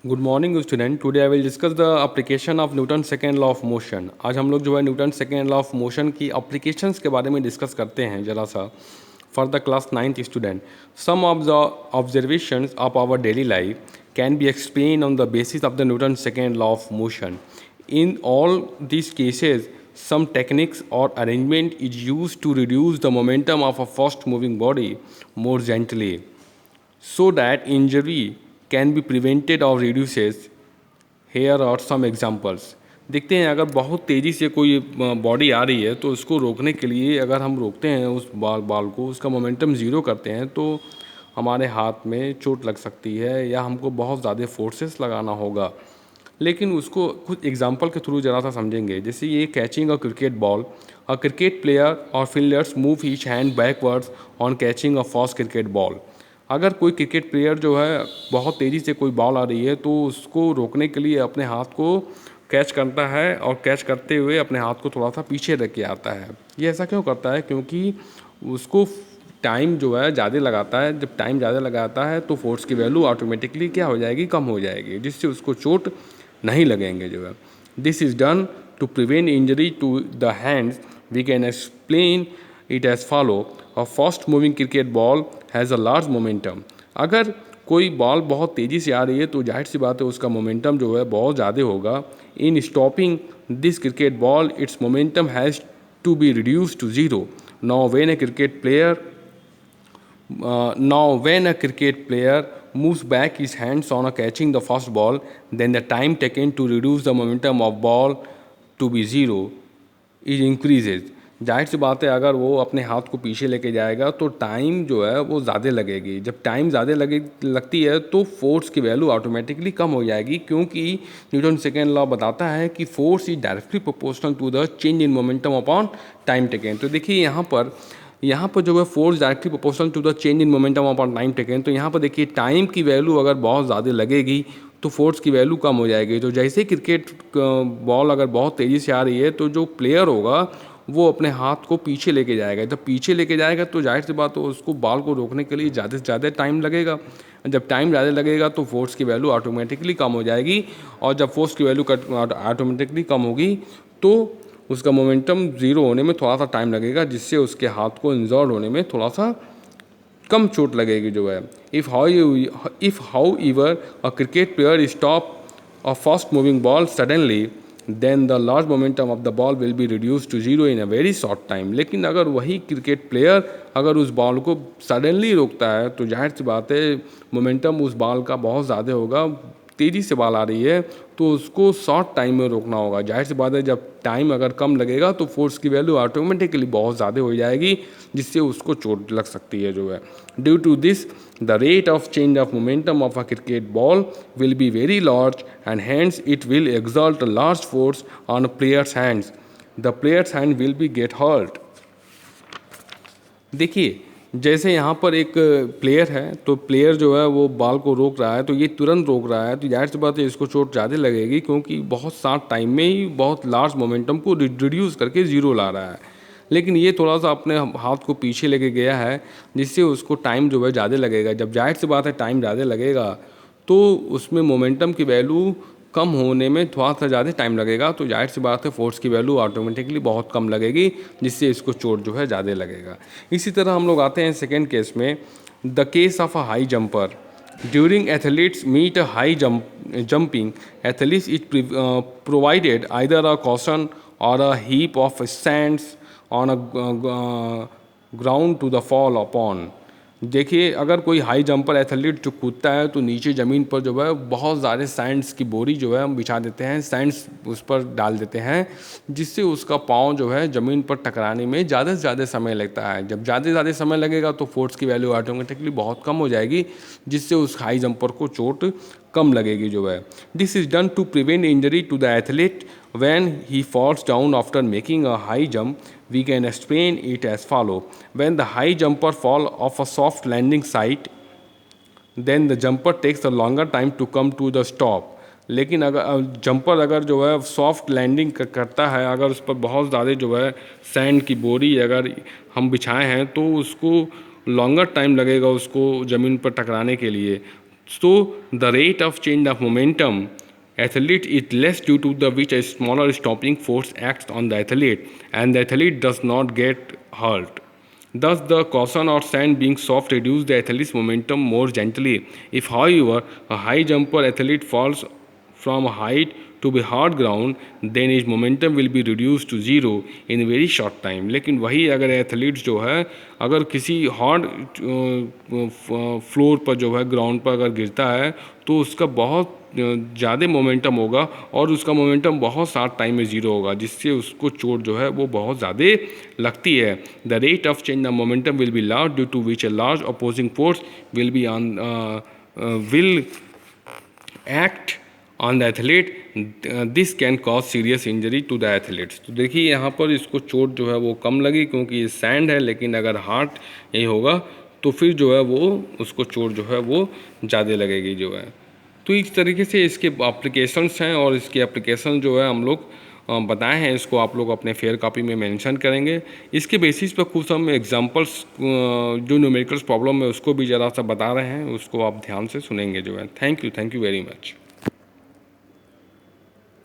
Good morning student. Today I will discuss the application of Newton second law of motion. आज हम लोग जो है Newton second law of motion की applications के बारे में डिस्कस करते हैं ज़रा सा। For the class 9th student, some of the observations of our daily life can be explain on the basis of the Newton second law of motion. In all these cases, some techniques or arrangement is used to reduce the momentum of a fast moving body more gently, so that injury can be prevented or reduces. Here are some examples. देखते हैं, अगर बहुत तेज़ी से कोई body आ रही है तो उसको रोकने के लिए अगर हम रोकते हैं उस बाल को, उसका मोमेंटम ज़ीरो करते हैं तो हमारे हाथ में चोट लग सकती है या हमको बहुत ज़्यादा फोर्सेस लगाना होगा। लेकिन उसको कुछ एग्जांपल के थ्रू ज़रा सा समझेंगे। जैसे ये catching a cricket ball, a cricket player और फील्डर्स मूव हीच hand backwards on catching a fast cricket ball. अगर कोई क्रिकेट प्लेयर जो है बहुत तेज़ी से कोई बॉल आ रही है तो उसको रोकने के लिए अपने हाथ को कैच करता है और कैच करते हुए अपने हाथ को थोड़ा सा पीछे रख के आता है। ये ऐसा क्यों करता है? क्योंकि उसको टाइम जो है ज़्यादा लगाता है। जब टाइम ज़्यादा लगाता है तो फोर्स की वैल्यू ऑटोमेटिकली क्या हो जाएगी? कम हो जाएगी, जिससे उसको चोट नहीं लगेंगे जो है। This is done to prevent injury to the hands. We can explain it as follow. A fast moving cricket ball has a large momentum. अगर कोई बॉल बहुत तेज़ी से आ रही है तो जाहिर सी बात है उसका मोमेंटम जो है बहुत ज़्यादा होगा। In stopping this cricket ball its momentum has to be reduce to zero. Now when a cricket player now when a cricket player moves back his hands on a catching the first ball, then the time taken to reduce the momentum of ball to be zero is increases. जाहिर सी बात है, अगर वो अपने हाथ को पीछे लेके जाएगा तो टाइम जो है वो ज़्यादा लगेगी। जब टाइम ज़्यादा लगती है तो फोर्स की वैल्यू ऑटोमेटिकली कम हो जाएगी, क्योंकि न्यूटन सेकेंड लॉ बताता है कि force is directly proportional to the change in momentum upon time taken. तो देखिए यहाँ पर जो है force directly proportional to the change in momentum upon time taken. तो यहाँ पर देखिए टाइम की वैल्यू अगर बहुत ज़्यादा लगेगी तो फोर्स की वैल्यू कम हो जाएगी। तो जैसे क्रिकेट बॉल अगर बहुत तेज़ी से आ रही है तो जो प्लेयर होगा वो अपने हाथ को पीछे लेके जाएगा। जब पीछे लेके जाएगा तो जाहिर सी बात हो उसको बॉल को रोकने के लिए ज़्यादा से ज़्यादा टाइम लगेगा। जब टाइम ज़्यादा लगेगा तो फोर्स की वैल्यू ऑटोमेटिकली कम हो जाएगी, और जब फोर्स की वैल्यू ऑटोमेटिकली कम होगी तो उसका मोमेंटम ज़ीरो होने में थोड़ा सा टाइम लगेगा, जिससे उसके हाथ को इंजर्ड होने में थोड़ा सा कम चोट लगेगी जो है। If however a cricket player stop a fast moving ball suddenly, then the large momentum of the ball will be reduce to zero in a very short time. लेकिन अगर वही क्रिकेट प्लेयर अगर उस ball को suddenly रोकता है तो जाहिर सी बात है मोमेंटम उस बॉल का बहुत ज़्यादा होगा। तेज़ी से बॉल आ रही है तो उसको शॉर्ट टाइम में रोकना होगा। जाहिर सी बात है जब टाइम अगर कम लगेगा तो फोर्स की वैल्यू ऑटोमेटिकली बहुत ज़्यादा हो जाएगी, जिससे उसको चोट लग सकती है जो है। Due to this the rate of change of momentum of a cricket ball will be very large, and hence it will exert a large force on a player's hands. The player's hand will be get hurt. देखिए, जैसे यहाँ पर एक player है तो player जो है वो बॉल को रोक रहा है, तो ये तुरंत रोक रहा है तो जाहिर सी बात है इसको चोट ज़्यादा लगेगी, क्योंकि बहुत शॉर्ट टाइम में ही बहुत लार्ज मोमेंटम को रिड्यूस करके ज़ीरो ला रहा है। लेकिन ये थोड़ा सा अपने हाथ को पीछे लेके गया है, जिससे उसको टाइम जो है ज़्यादा लगेगा। जब जाहिर सी बात है टाइम ज़्यादा लगेगा तो उसमें मोमेंटम की वैल्यू कम होने में थोड़ा सा ज़्यादा टाइम लगेगा, तो जाहिर सी बात है फोर्स की वैल्यू ऑटोमेटिकली बहुत कम लगेगी, जिससे इसको चोट जो है ज़्यादा लगेगा। इसी तरह हम लोग आते हैं सेकेंड केस में, the case of a high jumper. During athletes meet a high jumping, athletes is provided either a caution or a heap of sands on a ground to the fall upon। देखिए, अगर कोई high jumper athlete जो कूदता है तो नीचे ज़मीन पर जो है बहुत ज़्यादा सैंड्स की बोरी जो है हम बिछा देते हैं, सैंड्स उस पर डाल देते हैं, जिससे उसका पाँव जो है ज़मीन पर टकराने में ज़्यादा से ज़्यादा समय लगता है। जब ज़्यादा से ज़्यादा समय लगेगा तो फोर्स की वैल्यू ऑटोमेटिकली बहुत कम हो जाएगी, जिससे उस हाई जंपर को चोट कम लगेगी जो है। This is done to prevent injury to the athlete when he falls down after making a high jump. We can explain it as follow. When the high jumper fall off a soft landing site, then the jumper takes a longer time to come to the stop. लेकिन अगर jumper अगर जो है soft landing करता है, अगर उस पर बहुत ज़्यादा जो है सैंड की बोरी अगर हम बिछाए हैं तो उसको लॉन्गर टाइम लगेगा उसको ज़मीन पर टकराने के लिए। So the rate of change of momentum athlete is less due to the which a smaller stopping force acts on the athlete and the athlete does not get hurt. Thus, the caution or sand being soft reduces the athlete's momentum more gently. If, however, a high jumper athlete falls from height to be hard ground, then his momentum will be reduced to zero in very short time. लेकिन वही अगर athlete जो है अगर किसी hard floor पर जो है ग्राउंड पर अगर गिरता है तो उसका बहुत ज़्यादा मोमेंटम होगा और उसका मोमेंटम बहुत शॉर्ट टाइम में ज़ीरो होगा, जिससे उसको चोट जो है वो बहुत ज़्यादा लगती है. The rate of change the momentum will be large due to which a large opposing force will be on will act on the athlete. This can cause serious injury to the athletes. तो देखिए यहाँ पर इसको चोट जो है वो कम लगी क्योंकि ये सैंड है, लेकिन अगर हार्ड ये होगा तो फिर जो है वो उसको चोट जो है वो ज़्यादा लगेगी जो है. तो इस तरीके से इसके एप्लीकेशंस हैं और इसके एप्लीकेशन जो है हम लोग बताए हैं, इसको आप लोग अपने फेयर कॉपी में मेंशन करेंगे. इसके बेसिस पर कुछ हम एग्जांपल्स जो न्यूमेरिकल्स प्रॉब्लम है उसको भी ज़रा सा बता रहे हैं, उसको आप ध्यान से सुनेंगे जो है. Thank you very much.